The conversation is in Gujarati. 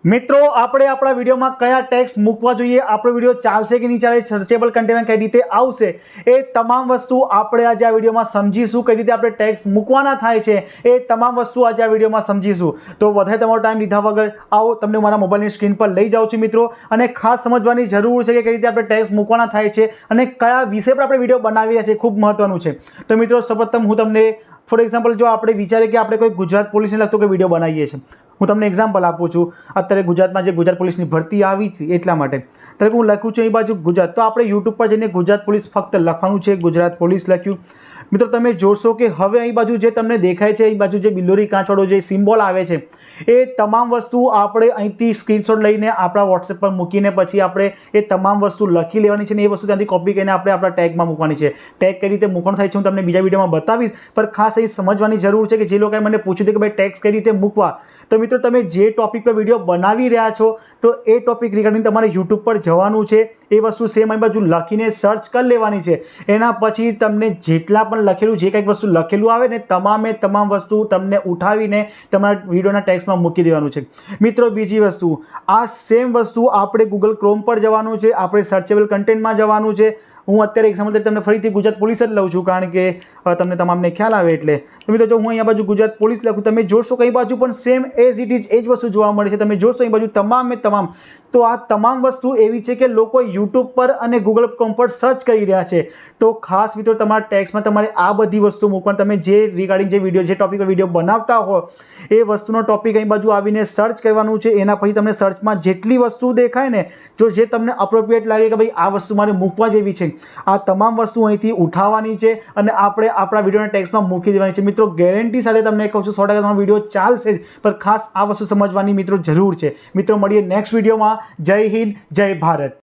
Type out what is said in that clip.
મિત્રો આપણે આપણા વિડીયોમાં કયા ટેક્સ મૂકવા જોઈએ, આપણો વિડીયો ચાલશે કે નહીં ચાલે, સર્ચેબલ કન્ટેન્ટ કઈ રીતે આવશે, એ તમામ વસ્તુ આપણે આજે આ વિડીયોમાં સમજીશું. કઈ રીતે આપણે ટેક્સ મૂકવાના થાય છે એ તમામ વસ્તુ આજે આ વિડીયોમાં સમજીશું. તો વધારે તમારો ટાઈમ લીધા વગર આવો તમને મારા મોબાઈલની સ્ક્રીન પર લઈ જાઉં છું મિત્રો. અને ખાસ સમજવાની જરૂર છે કે કઈ રીતે આપણે ટેક્સ મૂકવાના થાય છે અને કયા વિષય પર આપણે વિડીયો બનાવી રહ્યા છીએ, ખૂબ મહત્વનું છે. તો મિત્રો સૌપ્રથમ હું તમને ફોર એક્ઝામ્પલ જો આપણે વિચારીએ કે આપણે કોઈ ગુજરાત પોલીસને લગતો કોઈ વિડીયો બનાવીએ છીએ, હું તમને એક્ઝામ્પલ આપું છું. અત્યારે ગુજરાતમાં જે ગુજરાત પોલીસની ભરતી આવી છે એટલા માટે ત્યારે હું લખ્યું છું એ બાજુ ગુજરાત, તો આપણે યુટ્યુબ પર જઈને ગુજરાત પોલીસ ફક્ત લખવાનું છે, ગુજરાત પોલીસ લખ્યું. મિત્રો તમે જોશો કે હવે અહીં બાજુ જે તમને દેખાય છે, અહીં બાજુ જે બિલ્લોરી કાંચવાળો જે સિમ્બોલ આવે છે એ તમામ વસ્તુ આપણે અહીંથી સ્ક્રીનશોટ લઈને આપણા વોટ્સએપ પર મૂકીને પછી આપણે એ તમામ વસ્તુ લખી લેવાની છે ને એ વસ્તુ ત્યાંથી કોપી કરીને આપણે આપણા ટેગમાં મૂકવાની છે. ટેગ કઈ રીતે મૂકવાનું થાય છે હું તમને બીજા વિડીયોમાં બતાવીશ, પણ ખાસ અહીં સમજવાની જરૂર છે કે જે લોકોએ મને પૂછ્યું હતું કે ભાઈ ટેગ્સ કઈ રીતે મૂકવા, તો મિત્રો તમે જે ટોપિક પર વિડીયો બનાવી રહ્યા છો તો એ ટોપિક રિગાર્ડિંગ તમારે યુટ્યુબ પર જવાનું છે, એ વસ્તુ સેમ અહીં બાજુ લખીને સર્ચ કરી લેવાની છે. એના પછી તમને જેટલા પણ લખેલું જે કંઈક વસ્તુ લખેલું આવે ને તમામ વસ્તુ તમને ઉઠાવીને તમારા વિડીયોના ટેક્સ્ટમાં મૂકી દેવાનું છે. મિત્રો બીજી વસ્તુ, આ સેમ વસ્તુ આપણે ગૂગલ ક્રોમ પર જવાનું છે, આપણે સર્ચેબલ કન્ટેન્ટમાં જવાનું છે. હું અત્યારે એક્ઝામ્પલ તમને ફરીથી ગુજરાત પોલીસ જ લઉં છું કારણ કે તમને તમામને ખ્યાલ આવે એટલે. તો મિત્રો જો હું અહીંયા બાજુ ગુજરાત પોલીસ લખું, તમે જોશો કઈ બાજુ પણ સેમ એઝ ઇટ ઇઝ એ જ વસ્તુ જોવા મળે છે. તમે જોશો અહીં બાજુ તમામ. તો આ તમામ વસ્તુ એવી છે કે લોકો યુટ્યુબ પર અને ગૂગલ ક્રોમ પર સર્ચ કરી રહ્યા છે. તો ખાસ મિત્રો તમારા ટેક્સમાં તમારે આ બધી વસ્તુ મૂકવાની. તમે જે રિગાર્ડિંગ જે વિડીયો જે ટોપિક પર વિડીયો બનાવતા હો એ વસ્તુનો ટોપિક અહીં બાજુ આવીને સર્ચ કરવાનું છે. એના પછી તમને સર્ચમાં જેટલી વસ્તુ દેખાય ને, જો જે તમને અપ્રોપ્રિએટ લાગે કે ભાઈ આ વસ્તુ મારે મૂકવા જેવી છે, આ તમામ વસ્તુ અહીંથી ઉઠાવવાની છે અને આપણે આપણા વિડીયોના ટેક્સ્ટમાં મૂકી દેવાની છે. મિત્રો ગેરંટી સાથે તમને કહું છું 100% તમારો વિડીયો ચાલશે જ, પણ ખાસ આ વસ્તુ સમજવાની મિત્રો જરૂર છે. મિત્રો મળીએ નેક્સ્ટ વિડીયોમાં. જય હિન્દ, જય ભારત.